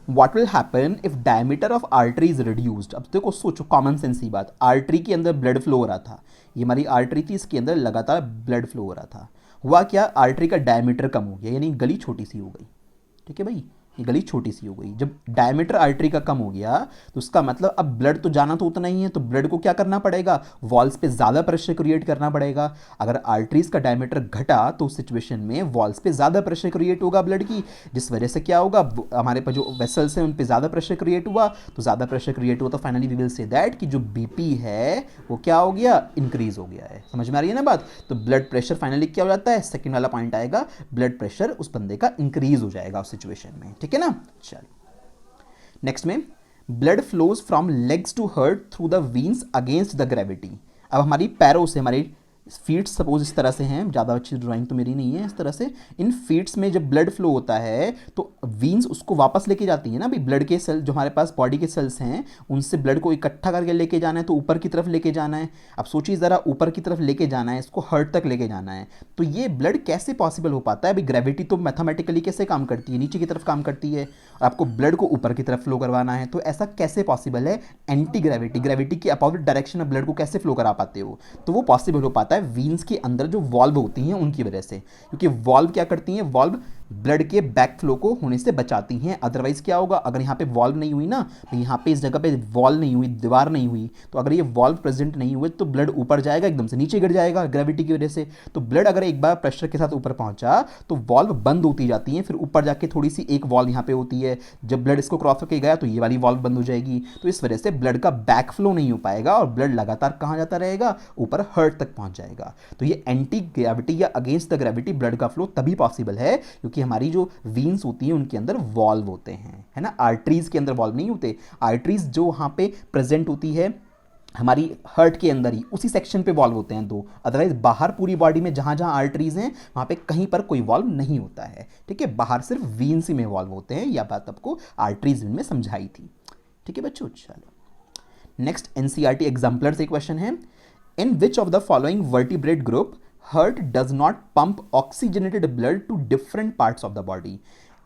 What will happen if diameter of artery is reduced? अब देखो सोचो, कॉमन सेंस ही बात, आर्टरी के अंदर ब्लड फ्लो हो रहा था, ये हमारी आर्टरी थी, इसके अंदर लगातार ब्लड फ्लो हो रहा था, हुआ क्या, आर्टरी का डायमीटर कम हो गया, यानी गली छोटी सी हो गई। ठीक है भाई, ये गली छोटी सी हो गई। जब डायमीटर आर्टरी का कम हो गया तो उसका मतलब अब ब्लड तो जाना तो उतना ही है, तो ब्लड को क्या करना पड़ेगा, वॉल्स पे ज़्यादा प्रेशर क्रिएट करना पड़ेगा। अगर आर्टरीज का डायमीटर घटा तो उस सिचुएशन में वॉल्स पे ज़्यादा प्रेशर क्रिएट होगा ब्लड की, जिस वजह से क्या होगा, हमारे पास जो वेसल्स हैं उन पे ज़्यादा प्रेशर क्रिएट हुआ, तो ज़्यादा प्रेशर क्रिएट हुआ तो finally we will say that कि जो बीपी है वो क्या हो गया, इंक्रीज हो गया है। समझ में आ रही है ना बात। तो ब्लड प्रेशर फाइनली क्या हो जाता है, सेकेंड वाला पॉइंट आएगा, ब्लड प्रेशर उस बंदे का इंक्रीज हो जाएगा उस सिचुएशन में। ठीक है ना, चलिए नेक्स्ट में, blood flows from legs to heart through the veins against the gravity. अब हमारी पैरों से, हमारी फीट सपोज इस तरह से हैं, ज़्यादा अच्छी ड्राइंग तो मेरी नहीं है, इस तरह से इन फीट्स में जब ब्लड फ्लो होता है तो वीन्स उसको वापस लेके जाती है ना भाई, ब्लड के सेल जो हमारे पास बॉडी के सेल्स हैं उनसे ब्लड को इकट्ठा करके लेके जाना है, तो ऊपर की तरफ लेके जाना है। अब सोचिए ज़रा, ऊपर की तरफ लेके जाना है, इसको हार्ट तक लेके जाना है, तो ये ब्लड कैसे पॉसिबल हो पाता है भाई, ग्रेविटी तो मैथमेटिकली कैसे काम करती है, नीचे की तरफ काम करती है, और आपको ब्लड को ऊपर की तरफ फ्लो करवाना है, तो ऐसा कैसे पॉसिबल है, एंटी ग्रेविटी, ग्रेविटी की अपोजिट डायरेक्शन में ब्लड को कैसे फ्लो करा पाते हो, तो वो पॉसिबल हो पाता है वीन्स के अंदर जो वॉल्व होती हैं उनकी वजह से, क्योंकि वॉल्व क्या करती हैं, वॉल्व ब्लड के बैक फ्लो को होने से बचाती हैं। अदरवाइज क्या होगा, अगर यहाँ पे वॉल्व नहीं हुई ना, यहाँ पे इस जगह पे वॉल नहीं हुई, दीवार नहीं हुई, तो अगर ये वॉल्व प्रेजेंट नहीं हुए तो ब्लड ऊपर जाएगा, एकदम से नीचे गिर जाएगा ग्रेविटी की वजह से। तो ब्लड अगर एक बार प्रेशर के साथ ऊपर पहुंचा तो वॉल्व बंद होती जाती हैं, फिर ऊपर जाके थोड़ी सी एक वॉल्व यहाँ पे होती है, जब ब्लड इसको क्रॉस करके गया तो ये वाली वॉल्व बंद हो जाएगी, तो इस वजह से ब्लड का बैक फ्लो नहीं हो पाएगा और ब्लड लगातार कहाँ जाता रहेगा, ऊपर हार्ट तक पहुंच जाएगा। तो ये एंटी ग्रेविटी या अगेंस्ट द ग्रेविटी ब्लड का फ्लो तभी पॉसिबल है क्योंकि हमारी जो वीन्स होती हैं उनके अंदर वॉल्व होते हैं, है ना। आर्टरीज के अंदर वॉल्व नहीं होते, आर्टरीज जो वहाँ पे प्रेजेंट होती है हमारी हार्ट के अंदर ही उसी सेक्शन पे वॉल्व होते हैं दो, अदरवाइज बाहर पूरी बॉडी में जहाँ जहाँ आर्टरीज हैं वहाँ पे कहीं पर कोई वॉल्व नहीं होता है। ठीक है, बाहर सिर्फ वीन्स ही में वॉल्व होते हैं, यह बात आपको आर्टरीज में समझाई थी। ठीक है बच्चों, चलो नेक्स्ट एनसीईआरटी एग्जाम्पलर से क्वेश्चन है, in which of the following vertebrate group heart does not pump oxygenated blood to different parts of the body.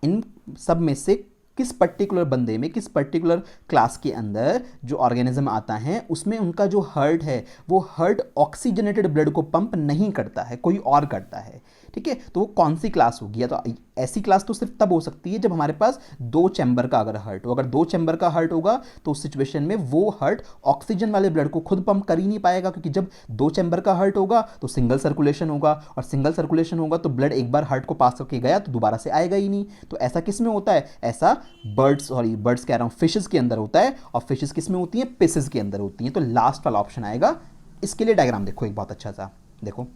इन सब में से किस पर्टिकुलर बंदे में, किस पर्टिकुलर क्लास के अंदर जो ऑर्गेनिज्म आता है उसमें उनका जो हार्ट है वो हार्ट ऑक्सीजनेटेड ब्लड को पंप नहीं करता है, कोई और करता है। ठीक है, तो वो कौन सी क्लास होगी? या तो ऐसी क्लास तो सिर्फ तब हो सकती है जब हमारे पास 2 चैम्बर का अगर हार्ट हो। अगर 2 चैम्बर का हार्ट होगा तो उस सिचुएशन में वो हार्ट ऑक्सीजन वाले ब्लड को खुद पंप कर ही नहीं पाएगा, क्योंकि जब 2 चैम्बर का हार्ट होगा तो सिंगल सर्कुलेशन होगा, और सिंगल सर्कुलेशन होगा तो ब्लड एक बार हार्ट को पास करके गया तो दोबारा से आएगा ही नहीं। तो ऐसा किस में होता है? ऐसा बर्ड्स कह रहा हूँ, फिशेस के अंदर होता है, और फिशेस किस में होती हैं? पिसेस के अंदर होती हैं। तो लास्ट वाला ऑप्शन आएगा। इसके लिए डायग्राम देखो एक बहुत अच्छा सा, देखो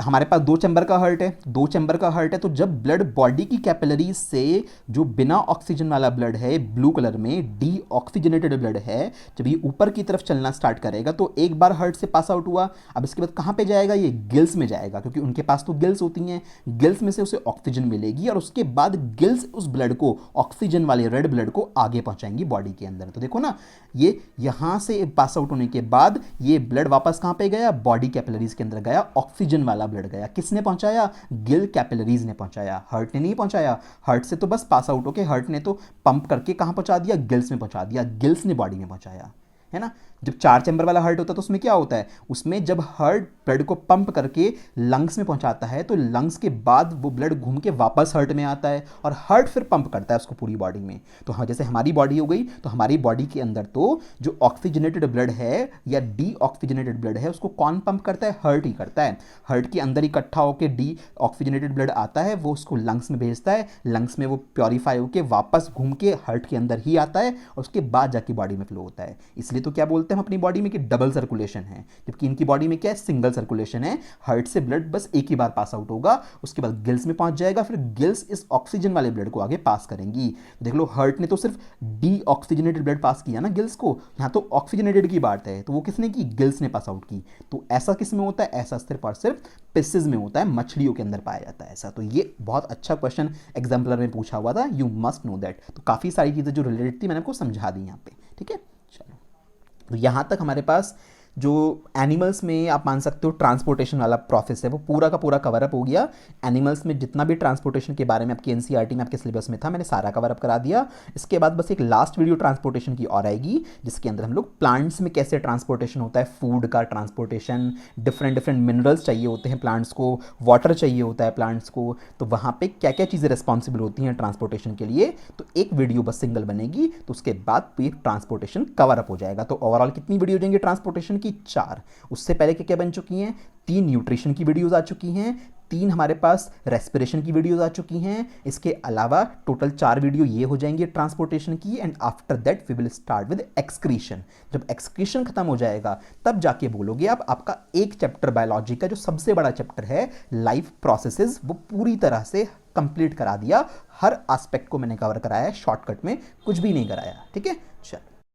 हमारे पास 2 चैम्बर का हार्ट है, 2 चैम्बर का हार्ट है, तो जब ब्लड बॉडी की कैपिलरीज से जो बिना ऑक्सीजन वाला ब्लड है, ब्लू कलर में डी ऑक्सीजनेटेड ब्लड है, जब ये ऊपर की तरफ चलना स्टार्ट करेगा तो एक बार हार्ट से पास आउट हुआ, अब इसके बाद कहाँ पे जाएगा? ये गिल्स में जाएगा, क्योंकि उनके पास तो गिल्स होती हैं, गिल्स में से उसे ऑक्सीजन मिलेगी और उसके बाद गिल्स उस ब्लड को, ऑक्सीजन वाले रेड ब्लड को आगे पहुंचाएंगी बॉडी के अंदर। तो देखो ना, ये यहाँ से पास आउट होने के बाद ये ब्लड वापस कहाँ पे गया? बॉडी कैपिलरीज के अंदर गया, ऑक्सीजन वाला ब्लड गया। किसने पहुंचाया? गिल कैपिलरीज ने पहुंचाया, हार्ट ने नहीं पहुंचाया। हार्ट से तो बस पास आउट होके हार्ट ने तो पंप करके कहां पहुंचा दिया? गिल्स में पहुंचा दिया, गिल्स ने बॉडी में पहुंचाया, है ना। जब 4 चैम्बर वाला हार्ट होता है तो उसमें क्या होता है? उसमें जब हार्ट ब्लड को पंप करके लंग्स में पहुंचाता है तो लंग्स के बाद वो ब्लड घूम के वापस हार्ट में आता है और हार्ट फिर पंप करता है उसको पूरी बॉडी में। तो हाँ, जैसे हमारी बॉडी हो गई, तो हमारी बॉडी के अंदर तो जो ऑक्सीजनेटेड ब्लड है या डी ऑक्सीजनेटेड ब्लड है उसको कौन पंप करता है? हार्ट ही करता है। हार्ट के अंदर इकट्ठा होकर डी ऑक्सीजनेटेड ब्लड आता है, वो उसको लंग्स में भेजता है, लंग्स में वो प्योरीफाई होकर वापस घूम के हार्ट के अंदर ही आता है और उसके बाद जाके बॉडी में फ्लो होता है। इसलिए तो क्या बोलते हैं हम अपनी बॉडी में कि डबल सर्कुलेशन है, जबकि इनकी बॉडी में क्या है? सिंगल सर्कुलेशन है। हार्ट से ब्लड बस एक ही बार पास आउट होगा, उसके बाद गिल्स में पहुंच जाएगा, फिर गिल्स इस ऑक्सीजन वाले ब्लड को आगे पास करेंगी। देख लो, हार्ट ने तो सिर्फ डी ऑक्सीजनेटेड ब्लड पास किया ना गिल्स को, यहां तो ऑक्सीजनेटेड की बात है, तो वो किसने की? गिल्स ने पास आउट की। तो ऐसा किस में होता है? ऐसा सिर्फ और सिर्फ पिसेस में होता है, मछलियों के अंदर पाया जाता है ऐसा। तो ये बहुत अच्छा क्वेश्चन एग्जाम्पलर में पूछा हुआ था, यू मस्ट नो दैट। तो काफी सारी चीजें जो रिलेटेड थी मैंने आपको समझा दी यहाँ पे, ठीक है। चलो, तो यहाँ तक हमारे पास जो एनिमल्स में आप मान सकते हो ट्रांसपोर्टेशन वाला प्रोसेस है वो पूरा का पूरा कवर अप हो गया। एनिमल्स में जितना भी ट्रांसपोर्टेशन के बारे में आपकी एनसीईआरटी में आपके सिलेबस में था मैंने सारा कवर अप करा दिया। इसके बाद बस एक लास्ट वीडियो ट्रांसपोर्टेशन की और आएगी, जिसके अंदर हम लोग प्लांट्स में कैसे ट्रांसपोर्टेशन होता है, फूड का ट्रांसपोर्टेशन, डिफरेंट मिनरल्स चाहिए होते हैं प्लांट्स को, वाटर चाहिए होता है प्लांट्स को, तो वहाँ पर क्या क्या चीज़ें रिस्पॉन्सिबल होती हैं ट्रांसपोर्टेशन के लिए। तो एक वीडियो बस सिंगल बनेगी, तो उसके बाद ये ट्रांसपोर्टेशन कवर अप हो जाएगा। तो ओवरऑल कितनी वीडियो देंगे ट्रांसपोर्टेशन की? 4। उससे पहले क्या क्या बन चुकी हैं? 3 न्यूट्रिशन की वीडियोस आ चुकी हैं, 3 हमारे पास रेस्पिरेशन की वीडियोस आ चुकी हैं। इसके अलावा टोटल 4 वीडियो ये हो जाएंगी ट्रांसपोर्टेशन की। And after that we will start with excretion. जब एक्सक्रीशन खत्म हो जाएगा तब जाके बोलोगे आप आपका एक चैप्टर बायोलॉजी का जो सबसे बड़ा चैप्टर है लाइफ प्रोसेसेस, वो पूरी तरह से कंप्लीट करा दिया। हर एस्पेक्ट को मैंने कवर कराया है शॉर्टकट में, कुछ भी नहीं कराया, ठीक है। चलो।